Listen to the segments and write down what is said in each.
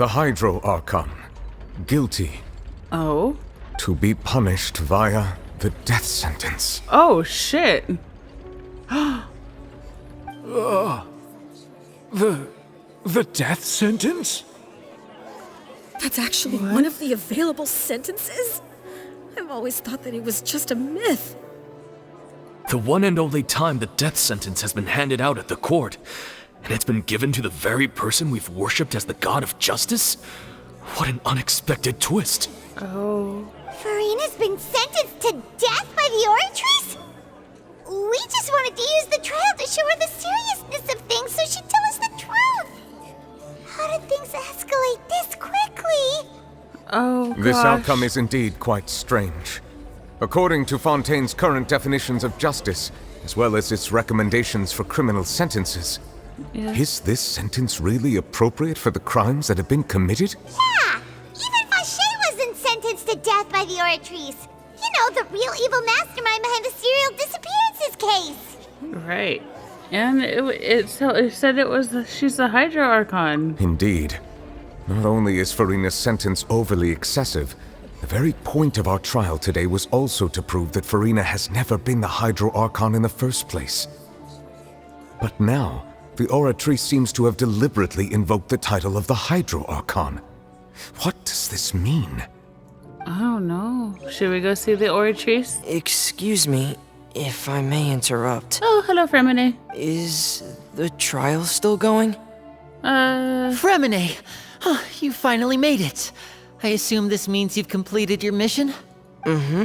the Hydro Archon, guilty. Oh? To be punished via the death sentence. Oh, shit. The death sentence? That's actually one of the available sentences? I've always thought that it was just a myth. The one and only time the death sentence has been handed out at the court, and it's been given to the very person we've worshipped as the god of justice? What an unexpected twist. Oh. Furina's been sentenced to death by the Oratrice? We just wanted to use the trial to show her the seriousness of things so she'd tell us the truth. How did things escalate this quickly? Oh, gosh. This outcome is indeed quite strange. According to Fontaine's current definitions of justice, as well as its recommendations for criminal sentences, is this sentence really appropriate for the crimes that have been committed? Yeah! Even Vache wasn't sentenced to death by the Oratrice. You know, the real evil mastermind behind the serial disappearances case. Right. And it said she's the Hydro Archon. Indeed. Not only is Furina's sentence overly excessive, the very point of our trial today was also to prove that Furina has never been the Hydro Archon in the first place. But now, the Oratrice seems to have deliberately invoked the title of the Hydro Archon. What does this mean? I don't know. Should we go see the Oratrice? Excuse me, if I may interrupt. Oh, hello, Fremine. Is the trial still going? Fremine! Oh, you finally made it. I assume this means you've completed your mission? Mm-hmm.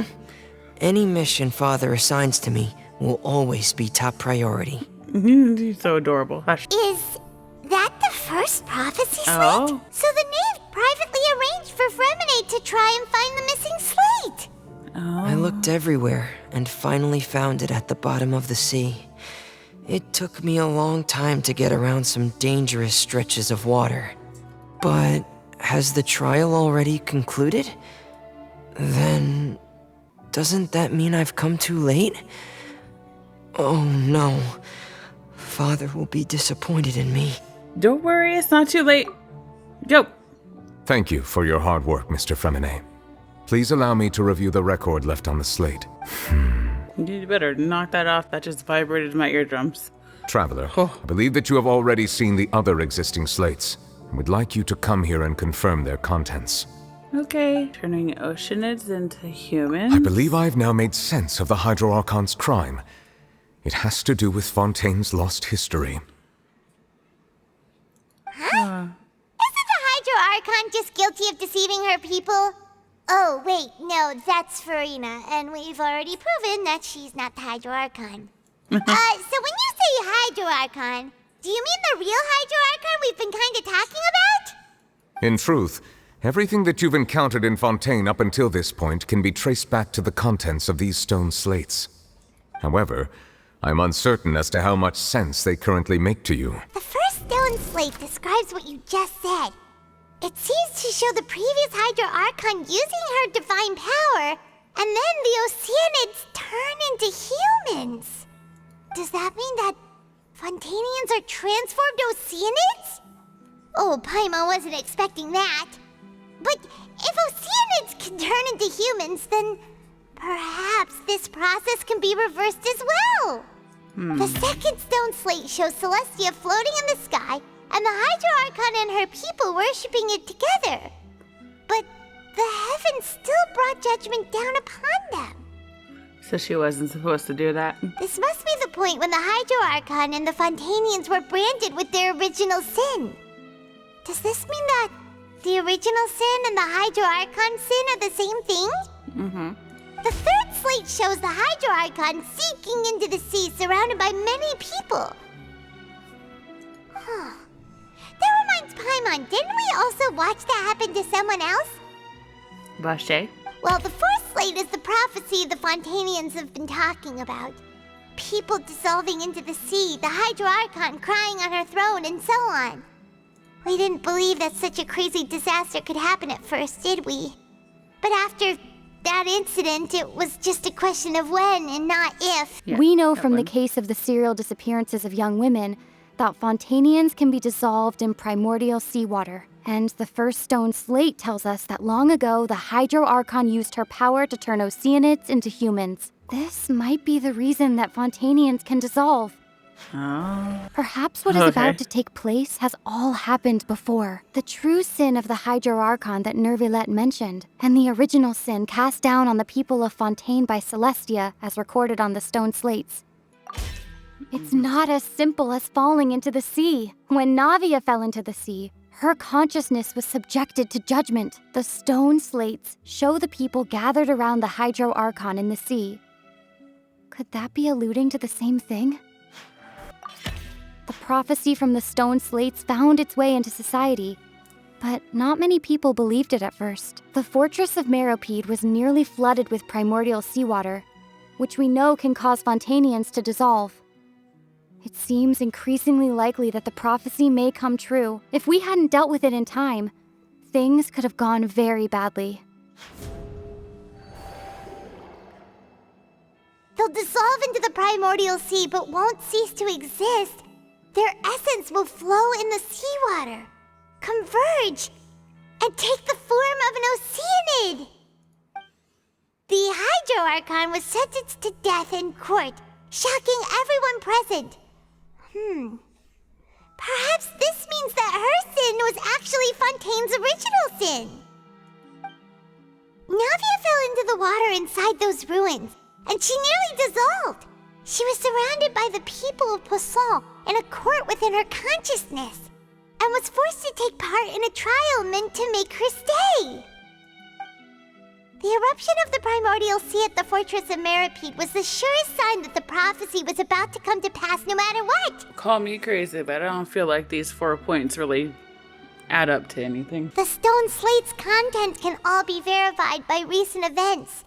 Any mission Father assigns to me will always be top priority. He's so adorable. Hush. Is that the first prophecy slate? Oh. So the knave privately arranged for Fremine to try and find the missing slate. Oh. I looked everywhere and finally found it at the bottom of the sea. It took me a long time to get around some dangerous stretches of water. But has the trial already concluded? Then doesn't that mean I've come too late? Oh no. Father will be disappointed in me. Don't worry, it's not too late. Go. Thank you for your hard work, Mr. Fremine. Please allow me to review the record left on the slate. You better knock that off. That just vibrated my eardrums. Traveler, Oh. I believe that you have already seen the other existing slates, and would like you to come here and confirm their contents. Okay. Turning oceanids into humans. I believe I have now made sense of the Hydro Archon's crime. It has to do with Fontaine's lost history. Isn't the Hydro Archon just guilty of deceiving her people? Oh, wait, no, that's Furina, and we've already proven that she's not the Hydro Archon. So when you say Hydro Archon, do you mean the real Hydro Archon we've been kind of talking about? In truth, everything that you've encountered in Fontaine up until this point can be traced back to the contents of these stone slates. However, I'm uncertain as to how much sense they currently make to you. The first stone slate describes what you just said. It seems to show the previous Hydro Archon using her divine power, and then the Oceanids turn into humans. Does that mean that Fontainians are transformed Oceanids? Oh, Paimon wasn't expecting that. But if Oceanids can turn into humans, then perhaps this process can be reversed as well. The second stone slate shows Celestia floating in the sky, and the Hydro Archon and her people worshipping it together. But the heavens still brought judgment down upon them. So she wasn't supposed to do that. This must be the point when the Hydro Archon and the Fontainians were branded with their original sin. Does this mean that the original sin and the Hydro Archon sin are the same thing? Mm-hmm. The third slate shows the Hydro Archon sinking into the sea surrounded by many people. That reminds Paimon, didn't we also watch that happen to someone else? Vache? Well, the fourth slate is the prophecy the Fontainians have been talking about. People dissolving into the sea, the Hydro Archon crying on her throne, and so on. We didn't believe that such a crazy disaster could happen at first, did we? But after that incident, it was just a question of when and not if. Yeah, we know that from one. the case of the serial disappearances of young women that Fontainians can be dissolved in primordial seawater. And the first stone slate tells us that long ago, the Hydro Archon used her power to turn Oceanids into humans. This might be the reason that Fontainians can dissolve. Oh. Perhaps what is about to take place has all happened before. The true sin of the Hydro Archon that Nervilette mentioned, and the original sin cast down on the people of Fontaine by Celestia, as recorded on the stone slates. It's not as simple as falling into the sea. When Navia fell into the sea, her consciousness was subjected to judgment. The stone slates show the people gathered around the Hydro Archon in the sea. Could that be alluding to the same thing? The prophecy from the stone slates found its way into society, but not many people believed it at first. The fortress of Meropide was nearly flooded with primordial seawater, which we know can cause Fontainians to dissolve. It seems increasingly likely that the prophecy may come true. If we hadn't dealt with it in time, things could have gone very badly. They'll dissolve into the primordial sea but won't cease to exist. Their essence will flow in the seawater, converge, and take the form of an Oceanid. The Hydro Archon was sentenced to death in court, shocking everyone present. Perhaps this means that her sin was actually Fontaine's original sin. Navia fell into the water inside those ruins, and she nearly dissolved. She was surrounded by the people of Poisson in a court within her consciousness, and was forced to take part in a trial meant to make her stay. The eruption of the primordial sea at the fortress of Meropide was the surest sign that the prophecy was about to come to pass no matter what. Call me crazy, but I don't feel like these 4 points really add up to anything. The stone slate's content can all be verified by recent events.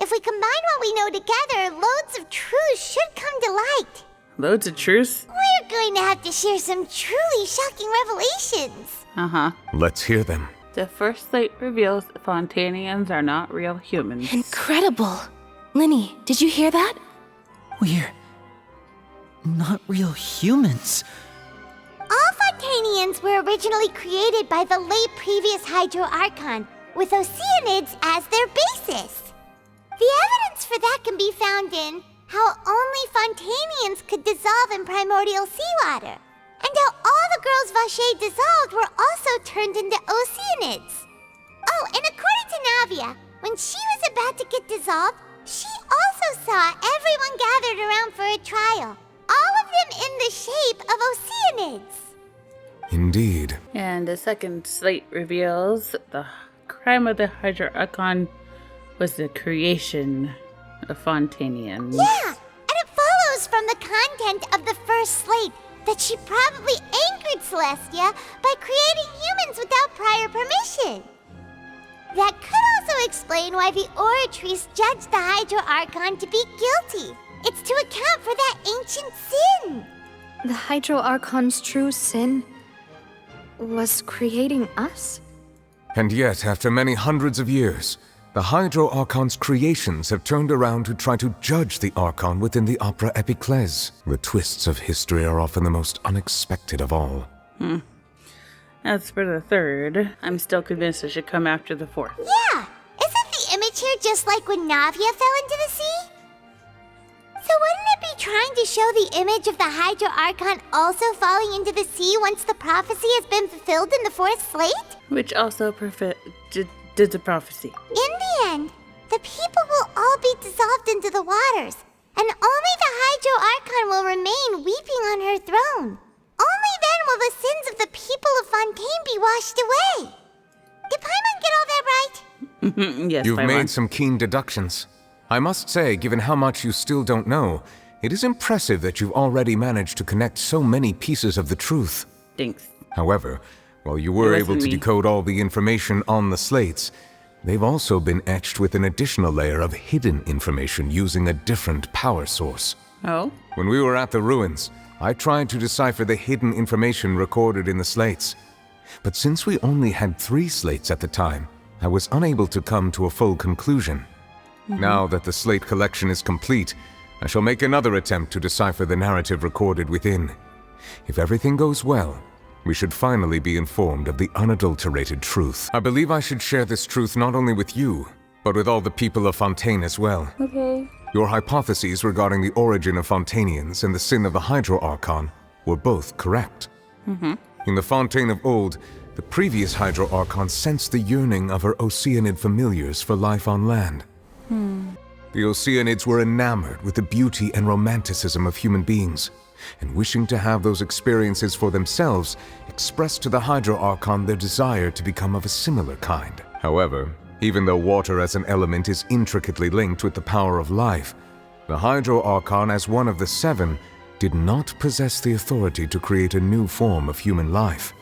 If we combine what we know together, loads of truths should come to light. Loads of truth? We're going to have to share some truly shocking revelations. Let's hear them. The first slate reveals Fontainians are not real humans. Incredible! Linny, did you hear that? We're not real humans. All Fontainians were originally created by the late previous Hydro Archon, with Oceanids as their basis. The evidence for that can be found in how only Fontainians could dissolve in primordial seawater, and how all the girls Vacher dissolved were also turned into Oceanids. Oh, and according to Navia, when she was about to get dissolved, she also saw everyone gathered around for a trial, all of them in the shape of Oceanids. Indeed. And the second slate reveals the crime of the Hydro Archon was the creation of Fontainians. Yeah, and it follows from the content of the first slate that she probably angered Celestia by creating humans without prior permission. That could also explain why the Oratrice judged the Hydro Archon to be guilty. It's to account for that ancient sin. The Hydro Archon's true sin was creating us? And yet, after many hundreds of years, the Hydro Archon's creations have turned around to try to judge the Archon within the opera Epiclese. The twists of history are often the most unexpected of all. As for the third, I'm still convinced I should come after the fourth. Yeah, isn't the image here just like when Navia fell into the sea? So wouldn't it be trying to show the image of the Hydro Archon also falling into the sea once the prophecy has been fulfilled in the fourth slate? Which also did the prophecy. In the end, the people will all be dissolved into the waters, and only the Hydro Archon will remain weeping on her throne. Only then will the sins of the people of Fontaine be washed away. Did Paimon get all that right? Yes, You've Paimon. made some keen deductions. I must say, given how much you still don't know, it is impressive that you've already managed to connect so many pieces of the truth. Thanks. However, while you were It able wasn't to me. decode all the information on the slates, they've also been etched with an additional layer of hidden information using a different power source. Oh? When we were at the ruins, I tried to decipher the hidden information recorded in the slates. But since we only had 3 slates at the time, I was unable to come to a full conclusion. Now that the slate collection is complete, I shall make another attempt to decipher the narrative recorded within. If everything goes well, we should finally be informed of the unadulterated truth. I believe I should share this truth not only with you, but with all the people of Fontaine as well. Okay. Your hypotheses regarding the origin of Fontainians and the sin of the Hydro Archon were both correct. In the Fontaine of old, the previous Hydro Archon sensed the yearning of her Oceanid familiars for life on land. The Oceanids were enamored with the beauty and romanticism of human beings, and wishing to have those experiences for themselves, expressed to the Hydro Archon their desire to become of a similar kind. However, even though water as an element is intricately linked with the power of life, the Hydro Archon, as one of the seven, did not possess the authority to create a new form of human life.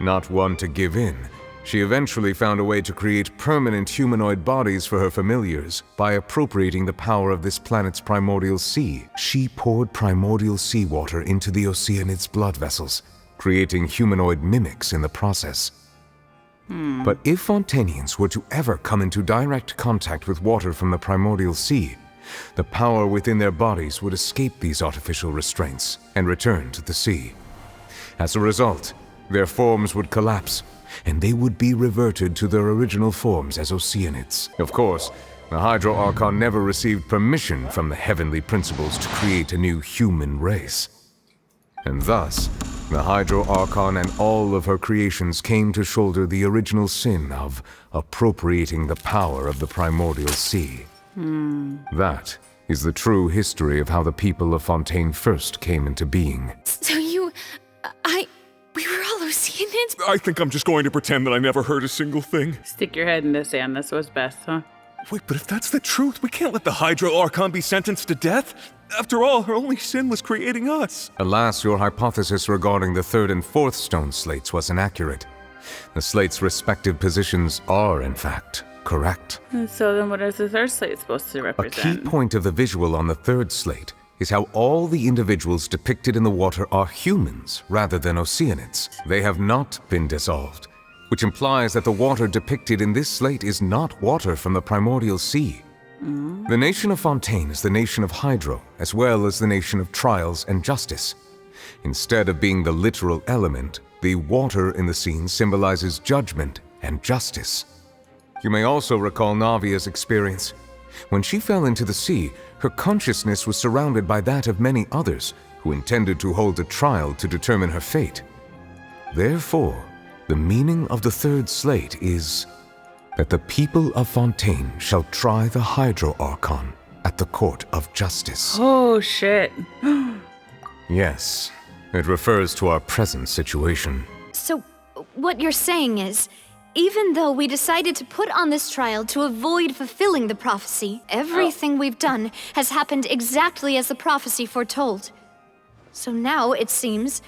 Not one to give in, she eventually found a way to create permanent humanoid bodies for her familiars by appropriating the power of this planet's primordial sea. She poured primordial seawater into the Oceanid's blood vessels, creating humanoid mimics in the process. But if Fontainians were to ever come into direct contact with water from the primordial sea, the power within their bodies would escape these artificial restraints and return to the sea. As a result, their forms would collapse, and they would be reverted to their original forms as Oceanids. Of course, the Hydro Archon never received permission from the heavenly principles to create a new human race. And thus, the Hydro Archon and all of her creations came to shoulder the original sin of appropriating the power of the primordial sea. That is the true history of how the people of Fontaine first came into being. So we were all Oceanids? I think I'm just going to pretend that I never heard a single thing. Stick your head in the sand. That's what's best, huh? Wait, but if that's the truth, we can't let the Hydro Archon be sentenced to death. After all, her only sin was creating us. Alas, your hypothesis regarding the third and fourth stone slates was inaccurate. The slates' respective positions are, in fact, correct. And so then what is the third slate supposed to A represent? key point of the visual on the third slate is how all the individuals depicted in the water are humans rather than Oceanids. They have not been dissolved, which implies that the water depicted in this slate is not water from the primordial sea. The nation of Fontaine is the nation of Hydro, as well as the nation of trials and justice. Instead of being the literal element, the water in the scene symbolizes judgment and justice. You may also recall Navia's experience. When she fell into the sea, her consciousness was surrounded by that of many others who intended to hold a trial to determine her fate. Therefore, the meaning of the third slate is that the people of Fontaine shall try the Hydro Archon at the court of justice. Oh, shit. Yes, it refers to our present situation. So, what you're saying is, even though we decided to put on this trial to avoid fulfilling the prophecy, everything we've done has happened exactly as the prophecy foretold. So now, it seems,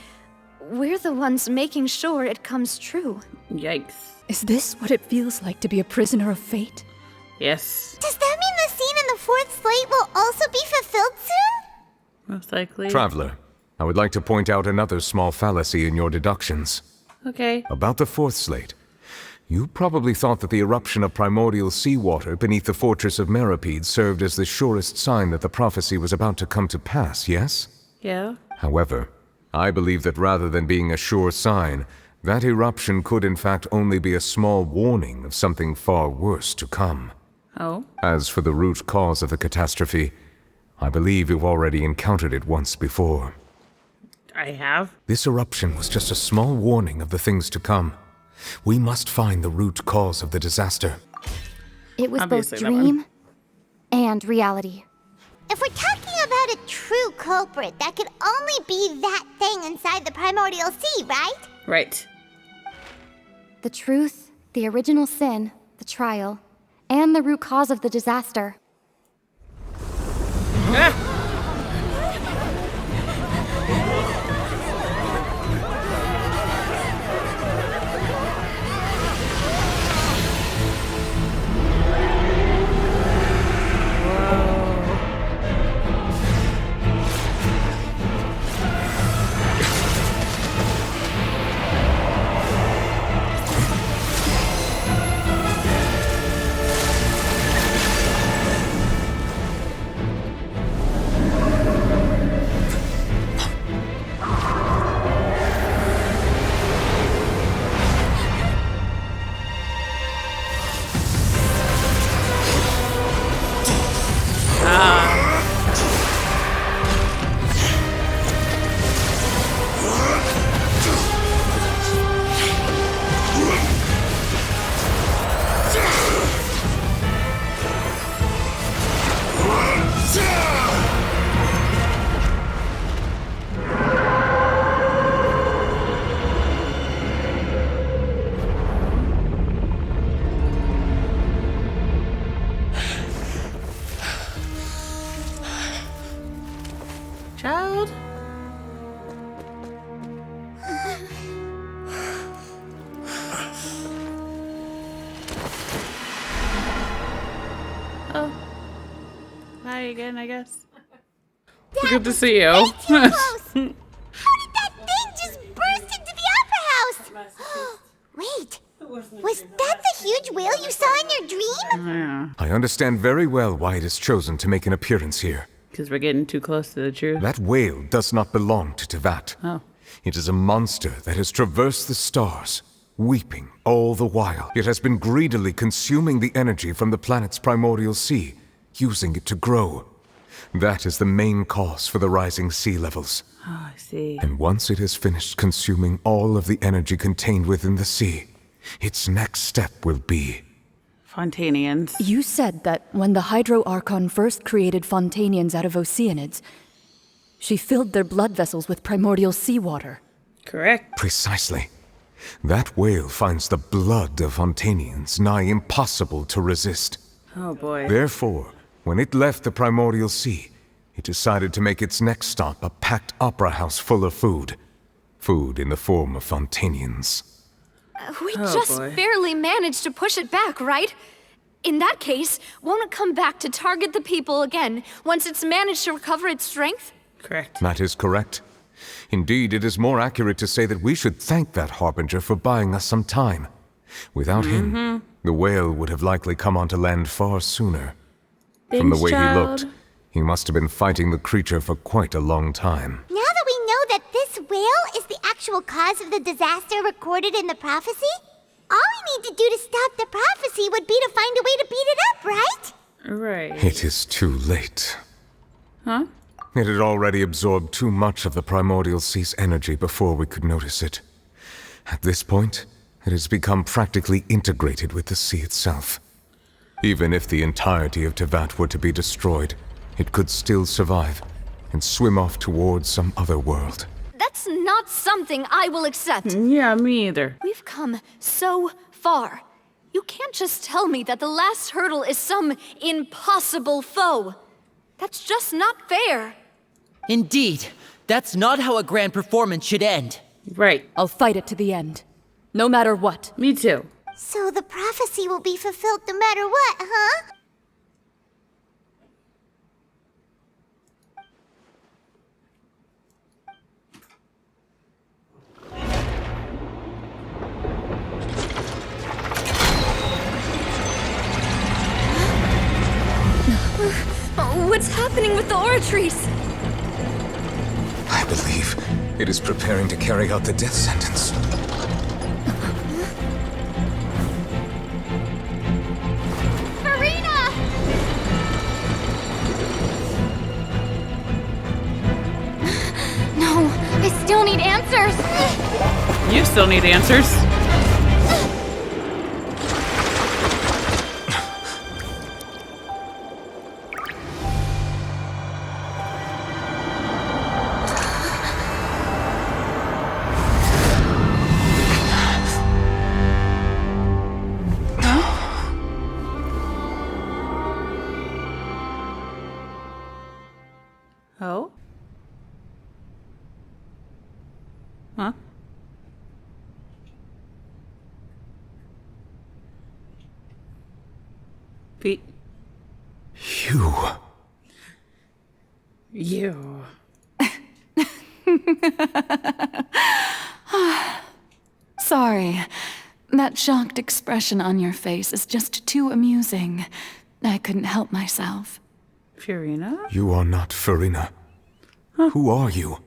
we're the ones making sure it comes true. Yikes. Is this what it feels like to be a prisoner of fate? Yes. Does that mean the scene in the fourth slate will also be fulfilled soon? Most likely. Traveler, I would like to point out another small fallacy in your deductions. Okay. About the fourth slate. You probably thought that the eruption of primordial seawater beneath the fortress of Meripede served as the surest sign that the prophecy was about to come to pass, yes? Yeah. However, I believe that rather than being a sure sign, that eruption could in fact only be a small warning of something far worse to come. Oh. As for the root cause of the catastrophe, I believe you've already encountered it once before. I have? This eruption was just a small warning of the things to come. We must find the root cause of the disaster. It was Obviously both that one. dream and reality. If we're talking about a true culprit, that could only be that thing inside the primordial sea, right? Right. The truth, the original sin, the trial, and the root cause of the disaster. Oh. Hi again, I guess. Dad, Good to see you. way too close. How did that thing just burst into the opera house? Wait, was that the huge whale you saw in your dream? Yeah, I understand very well why it has chosen to make an appearance here. because we're getting too close to the truth. That whale does not belong to Tevat. Oh. It is a monster that has traversed the stars, weeping all the while. It has been greedily consuming the energy from the planet's primordial sea, using it to grow. That is the main cause for the rising sea levels. Oh, I see. And once it has finished consuming all of the energy contained within the sea, its next step will be... Fontainians. You said that when the Hydro Archon first created Fontainians out of Oceanids, she filled their blood vessels with primordial seawater. Correct. Precisely. That whale finds the blood of Fontainians nigh impossible to resist. Oh boy. Therefore, when it left the primordial sea, it decided to make its next stop a packed opera house full of food. Food in the form of Fontainians. We Oh, just boy. barely managed to push it back, right? In that case, won't it come back to target the people again once it's managed to recover its strength? Correct. That is correct. Indeed, it is more accurate to say that we should thank that Harbinger for buying us some time. Without him, the whale would have likely come onto land far sooner. From the Thanks, way child. he looked, he must have been fighting the creature for quite a long time. Now that we know that this whale is the actual cause of the disaster recorded in the prophecy, all we need to do to stop the prophecy would be to find a way to beat it up, right? Right. It is too late. Huh? It had already absorbed too much of the primordial sea's energy before we could notice it. At this point, it has become practically integrated with the sea itself. Even if the entirety of Tevat were to be destroyed, it could still survive and swim off towards some other world. That's not something I will accept. Yeah, me either. We've come so far. You can't just tell me that the last hurdle is some impossible foe. That's just not fair. Indeed, that's not how a grand performance should end. Right. I'll fight it to the end. No matter what. Me too. So the prophecy will be fulfilled no matter what, huh? What's happening with the oratories? I believe it is preparing to carry out the death sentence. Farina! No, I still need answers. You still need answers. Oh? Huh? Pete. You. You. Sorry. That shocked expression on your face is just too amusing. I couldn't help myself. Farina? You are not Farina. Who are you?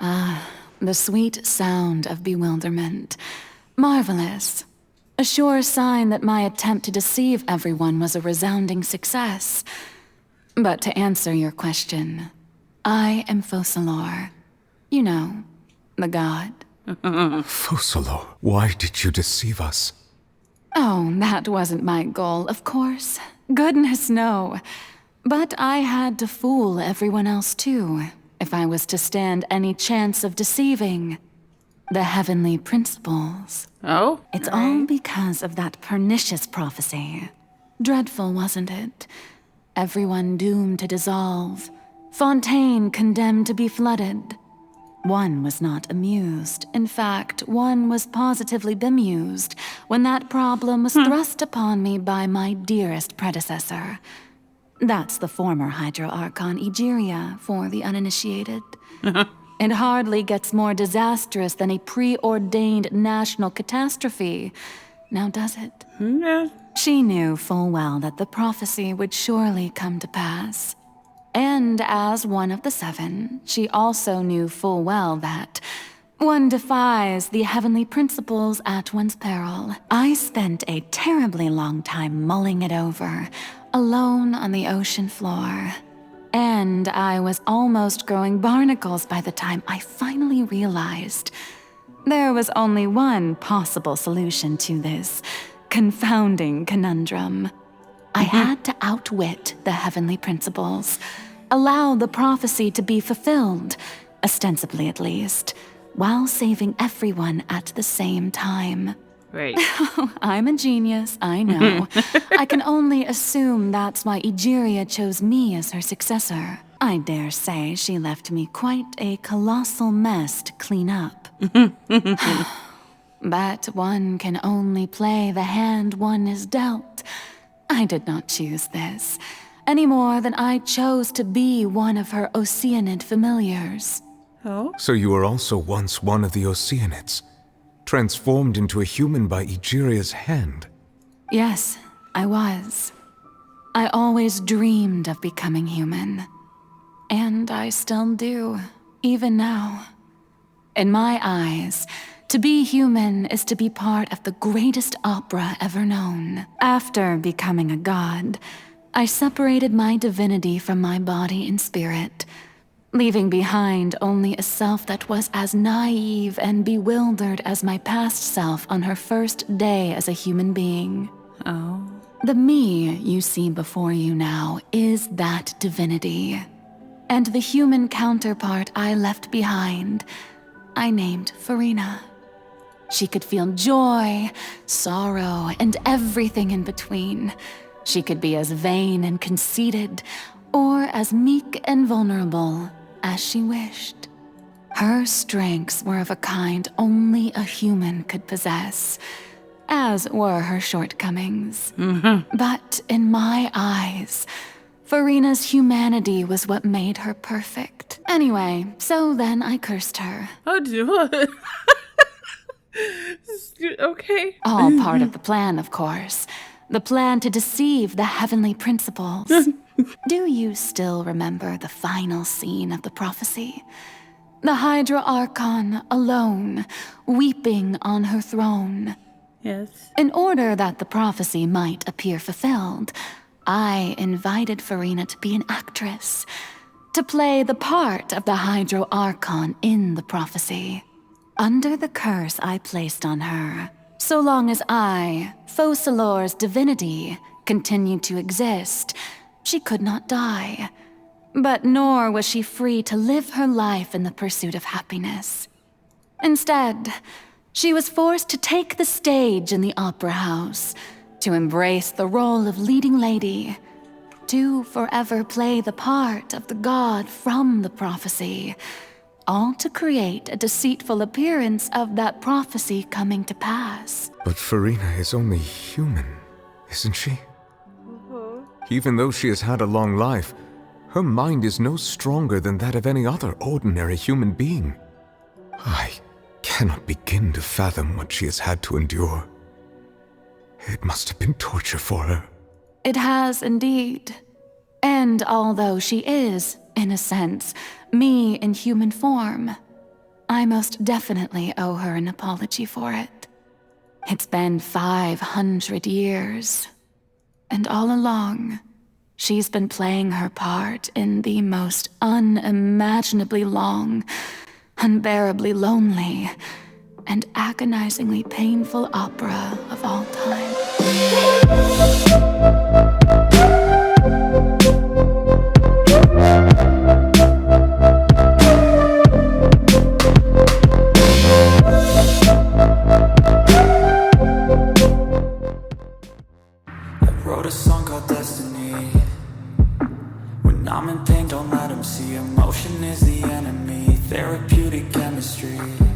The sweet sound of bewilderment. Marvelous. A sure sign that my attempt to deceive everyone was a resounding success. But to answer your question, I am Focalor. You know, the god. Focalor, why did you deceive us? Oh, that wasn't my goal, of course. Goodness, no. But I had to fool everyone else too, if I was to stand any chance of deceiving the heavenly principles. Oh? It's all because of that pernicious prophecy. Dreadful, wasn't it? Everyone doomed to dissolve. Fontaine condemned to be flooded. One was not amused. In fact, one was positively bemused when that problem was thrust upon me by my dearest predecessor. That's the former Hydro Archon Egeria for the uninitiated. It hardly gets more disastrous than a preordained national catastrophe. Now does it? Yeah. She knew full well that the prophecy would surely come to pass. And as one of the seven, she also knew full well that one defies the heavenly principles at one's peril. I spent a terribly long time mulling it over, alone on the ocean floor. And I was almost growing barnacles by the time I finally realized there was only one possible solution to this confounding conundrum. I had to outwit the heavenly principles, allow the prophecy to be fulfilled, ostensibly at least, while saving everyone at the same time. Right. I'm a genius, I know. I can only assume that's why Egeria chose me as her successor. I dare say she left me quite a colossal mess to clean up. But one can only play the hand one is dealt. I did not choose this, any more than I chose to be one of her Oceanid familiars. Oh? So you were also once one of the Oceanids, transformed into a human by Egeria's hand. Yes, I was. I always dreamed of becoming human. And I still do, even now. In my eyes, to be human is to be part of the greatest opera ever known. After becoming a god, I separated my divinity from my body and spirit, leaving behind only a self that was as naive and bewildered as my past self on her first day as a human being. Oh. The me you see before you now is that divinity. And the human counterpart I left behind, I named Farina. She could feel joy, sorrow, and everything in between. She could be as vain and conceited, or as meek and vulnerable as she wished. Her strengths were of a kind only a human could possess, as were her shortcomings. But in my eyes, Farina's humanity was what made her perfect. Anyway, so then I cursed her. Oh, do what? Okay. All part of the plan, of course. The plan to deceive the heavenly principles. Do you still remember the final scene of the prophecy? The Hydra Archon alone, weeping on her throne. Yes. In order that the prophecy might appear fulfilled, I invited Farina to be an actress, to play the part of the Hydro Archon in the prophecy. Under the curse I placed on her, so long as I, Focalor's divinity, continued to exist, she could not die. But nor was she free to live her life in the pursuit of happiness. Instead, she was forced to take the stage in the opera house, to embrace the role of leading lady, to forever play the part of the god from the prophecy, all to create a deceitful appearance of that prophecy coming to pass. But Farina is only human, isn't she? Even though she has had a long life, her mind is no stronger than that of any other ordinary human being. I cannot begin to fathom what she has had to endure. It must have been torture for her. It has indeed. And although she is, in a sense, me in human form, I most definitely owe her an apology for it. It's been 500 years, and all along, she's been playing her part in the most unimaginably long, unbearably lonely, and agonizingly painful opera of all time. Wrote a song called Destiny. When I'm in pain, don't let them see. Emotion is the enemy. therapeutic chemistry.